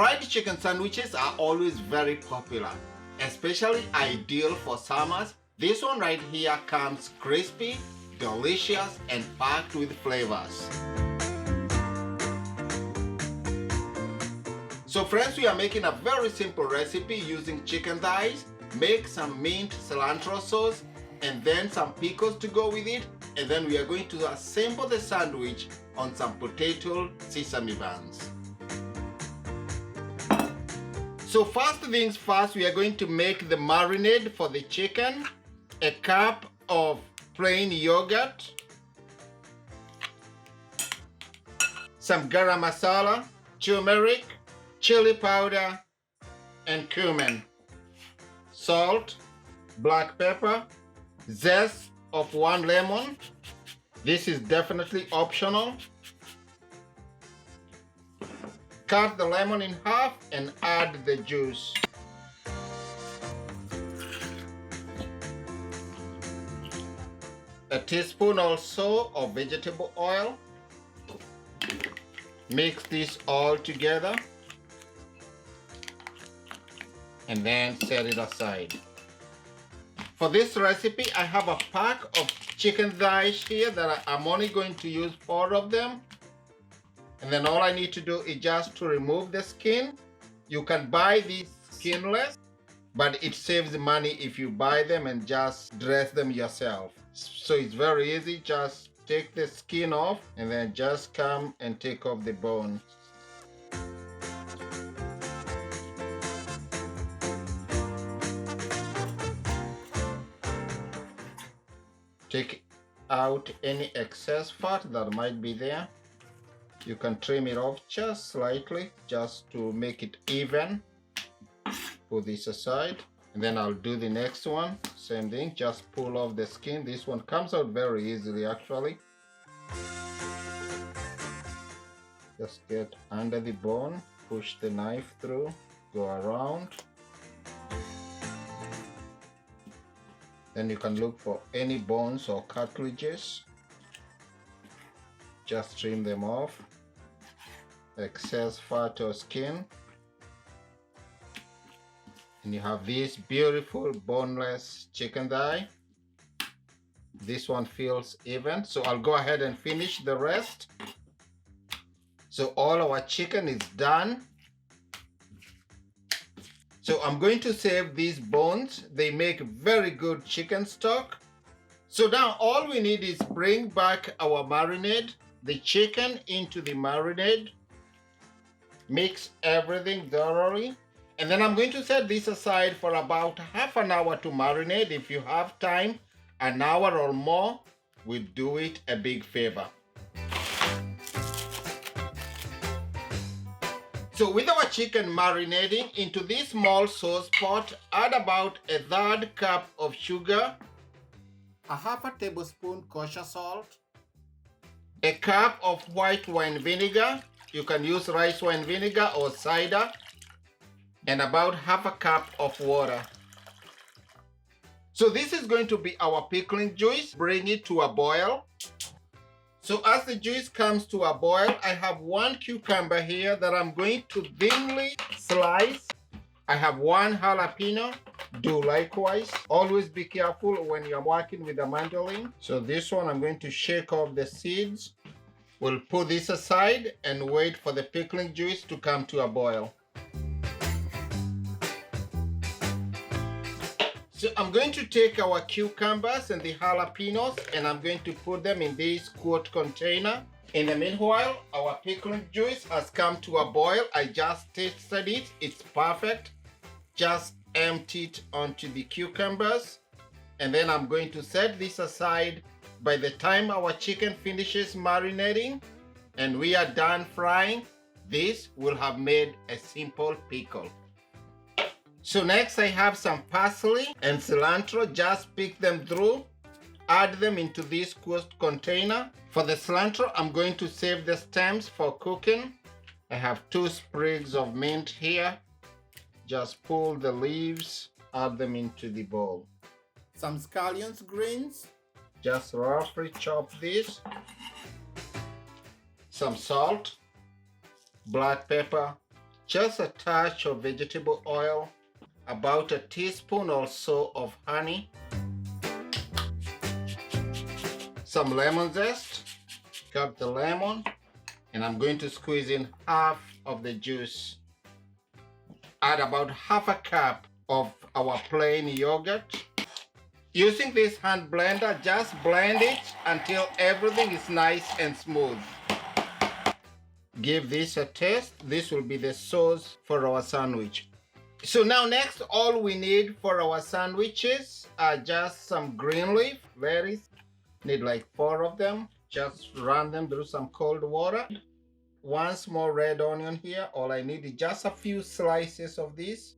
Fried chicken sandwiches are always very popular, especially ideal for summers. This one right here comes crispy, delicious, and packed with flavors. So friends, we are making a very simple recipe using chicken thighs. Make some mint cilantro sauce and then some pickles to go with it. And then we are going to assemble the sandwich on some potato sesame buns. So first things first, we are going to make the marinade for the chicken. A cup of plain yogurt, some garam masala, turmeric, chili powder, and cumin, salt, black pepper, zest of 1 lemon. This is definitely optional. Cut the lemon in half and add the juice. A teaspoon also of vegetable oil. Mix this all together and then set it aside. For this recipe, I have a pack of chicken thighs here that I'm only going to use 4 of them. And then all I need to do is just to remove the skin. You can buy these skinless, but it saves money if you buy them and just dress them yourself. So it's very easy, just take the skin off and then just come and take off the bone. Take out any excess fat that might be there. You can trim it off just slightly, just to make it even. Put this aside. And then I'll do the next one. Same thing, just pull off the skin. This one comes out very easily actually. Just get under the bone, push the knife through, go around. Then you can look for any bones or cartilages. Just trim them off. Excess fat or skin. And you have this beautiful boneless chicken thigh. This one feels even, so I'll go ahead and finish the rest. So all our chicken is done. So I'm going to save these bones. They make very good chicken stock. So now all we need is bring back our marinade, the chicken into the marinade. Mix everything thoroughly. And then I'm going to set this aside for about half an hour to marinate. If you have time, an hour or more will do it a big favor. So with our chicken marinating, into this small sauce pot, add about 1/3 cup of sugar, a 1/2 tablespoon kosher salt, a cup of white wine vinegar. You can use rice wine vinegar or cider, and about 1/2 cup of water. So this is going to be our pickling juice. Bring it to a boil. So as the juice comes to a boil, I have 1 cucumber here that I'm going to thinly slice. I have 1 jalapeno. Do likewise. Always be careful when you're working with a mandolin. So this one I'm going to shake off the seeds. We'll put this aside and wait for the pickling juice to come to a boil. So I'm going to take our cucumbers and the jalapenos and I'm going to put them in this quart container. In the meanwhile, our pickling juice has come to a boil. I just tasted it. It's perfect. Just empty it onto the cucumbers. And then I'm going to set this aside. By the time our chicken finishes marinating and we are done frying, this will have made a simple pickle. So next I have some parsley and cilantro. Just pick them through, add them into this quart container. For the cilantro, I'm going to save the stems for cooking. I have 2 sprigs of mint here. Just pull the leaves, add them into the bowl. Some scallions greens. Just roughly chop this. Some salt, black pepper, just a touch of vegetable oil, about a teaspoon or so of honey, some lemon zest, cut the lemon, and I'm going to squeeze in half of the juice. Add about half a cup of our plain yogurt. Using this hand blender, just blend it until everything is nice and smooth. Give this a taste. This will be the sauce for our sandwich. So now next, all we need for our sandwiches are just some green leaf lettuce. Need like 4 of them. Just run them through some cold water. 1 small red onion here. All I need is just a few slices of this.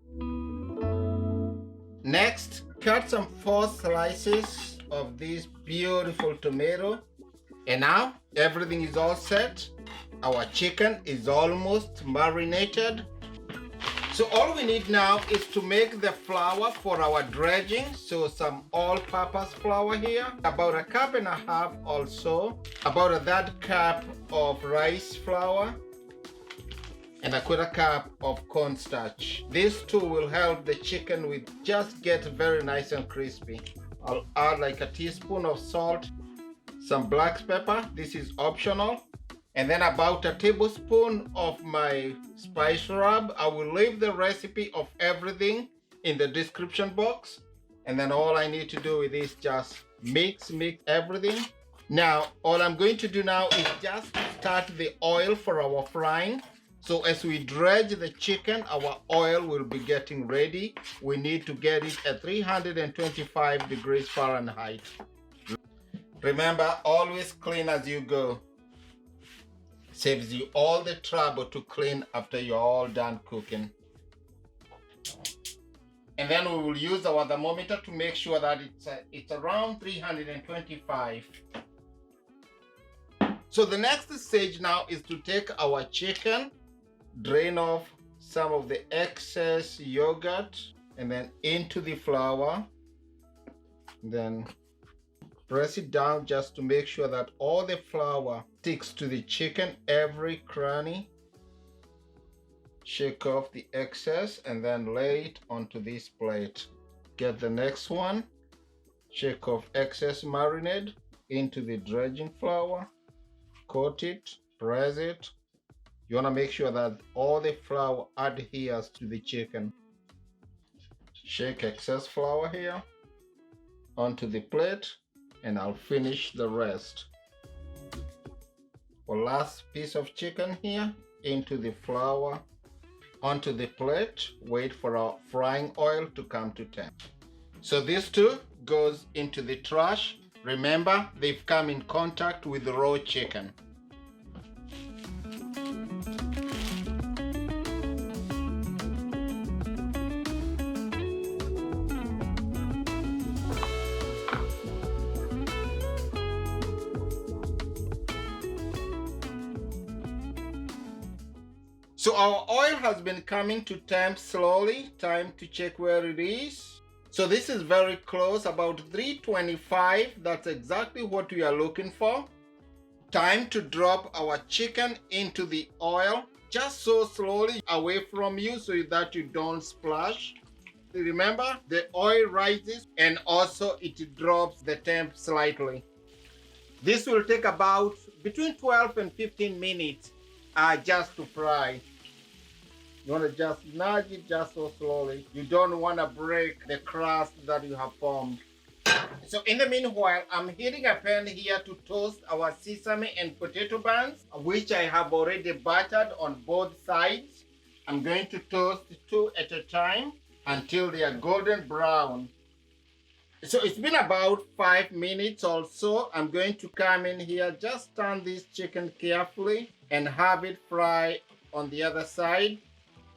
Next, cut some 4 slices of this beautiful tomato. And now everything is all set. Our chicken is almost marinated. So all we need now is to make the flour for our dredging. So some all-purpose flour here, about 1.5 cups also, about a 1/3 cup of rice flour, and 1/4 cup of cornstarch. These two will help the chicken with just get very nice and crispy. I'll add like a teaspoon of salt, some black pepper, this is optional, and then about a tablespoon of my spice rub. I will leave the recipe of everything in the description box, and then all I need to do with this just mix everything. Now all I'm going to do now is just start the oil for our frying. So as we dredge the chicken, our oil will be getting ready. We need to get it at 325 degrees Fahrenheit. Remember, always clean as you go. Saves you all the trouble to clean after you're all done cooking. And then we will use our thermometer to make sure that it's around 325. So the next stage now is to take our chicken, drain off some of the excess yogurt, and then into the flour. Then press it down just to make sure that all the flour sticks to the chicken, every cranny. Shake off the excess and then lay it onto this plate. Get the next one. Shake off excess marinade into the dredging flour. Coat it, press it. You want to make sure that all the flour adheres to the chicken. Shake excess flour here onto the plate, and I'll finish the rest. For last piece of chicken here, into the flour, onto the plate. Wait for our frying oil to come to temp. So this too goes into the trash. Remember, they've come in contact with the raw chicken. So our oil has been coming to temp slowly. Time to check where it is. So this is very close, about 325. That's exactly what we are looking for. Time to drop our chicken into the oil, just so slowly away from you so that you don't splash. Remember, the oil rises and also it drops the temp slightly. This will take about between 12 and 15 minutes just to fry. You want to just nudge it just so slowly. You don't want to break the crust that you have formed. So in the meanwhile, I'm heating a pan here to toast our sesame and potato buns, which I have already buttered on both sides. I'm going to toast 2 at a time until they are golden brown. So it's been about 5 minutes or so. I'm going to come in here, just turn this chicken carefully and have it fry on the other side.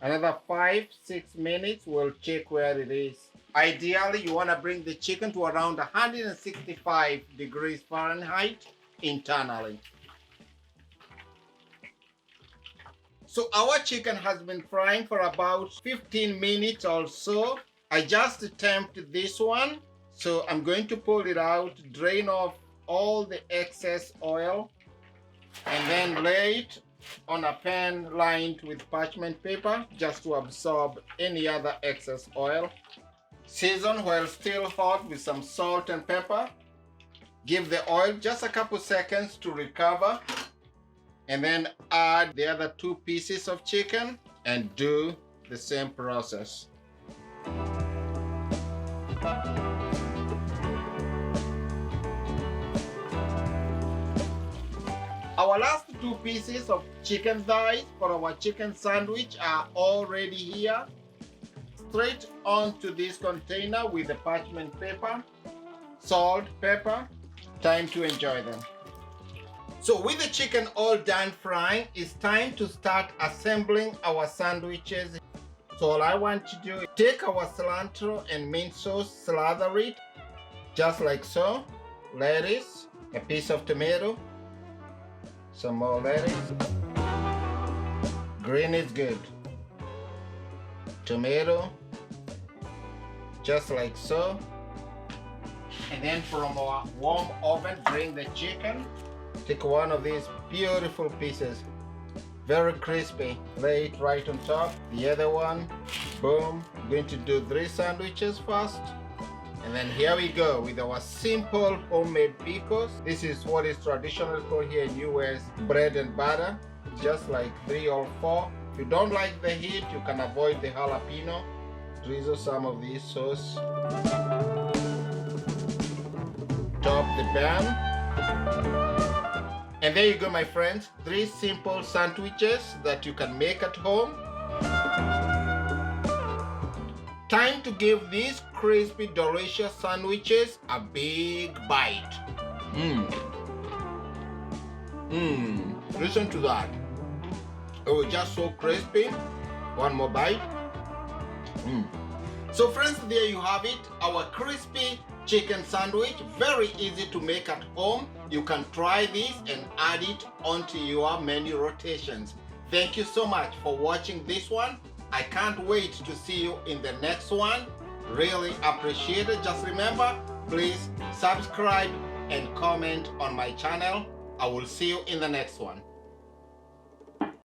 Another 5-6 minutes, we'll check where it is. Ideally, you want to bring the chicken to around 165 degrees Fahrenheit internally. So our chicken has been frying for about 15 minutes or so. I just temped this one. So I'm going to pull it out, drain off all the excess oil, and then lay it on a pan lined with parchment paper just to absorb any other excess oil. Season while still hot with some salt and pepper. Give the oil just a couple seconds to recover, and then add the other 2 pieces of chicken and do the same process. Our last 2 pieces of chicken thighs for our chicken sandwich are already here. Straight onto this container with the parchment paper, salt, pepper. Time to enjoy them. So with the chicken all done frying, it's time to start assembling our sandwiches. So all I want to do is take our cilantro and mint sauce, slather it just like so. Lettuce, a piece of tomato, some more lettuce. Green is good. Tomato, just like so. And then from our warm oven, bring the chicken. Take one of these beautiful pieces, very crispy. Lay it right on top. The other one, boom. I'm going to do 3 sandwiches first. And then here we go with our simple homemade pickles. This is what is traditionally called here in US bread and butter. Just like 3 or 4. If you don't like the heat, you can avoid the jalapeno. Drizzle some of this sauce. Top the pan. And there you go, my friends. 3 simple sandwiches that you can make at home. Time to give these crispy, delicious sandwiches a big bite. Listen to that. It was just so crispy. One more bite. So friends, there you have it. Our crispy chicken sandwich. Very easy to make at home. You can try this and add it onto your menu rotations. Thank you so much for watching this one. I can't wait to see you in the next one. Really appreciate it. Just remember, please subscribe and comment on my channel. I will see you in the next one.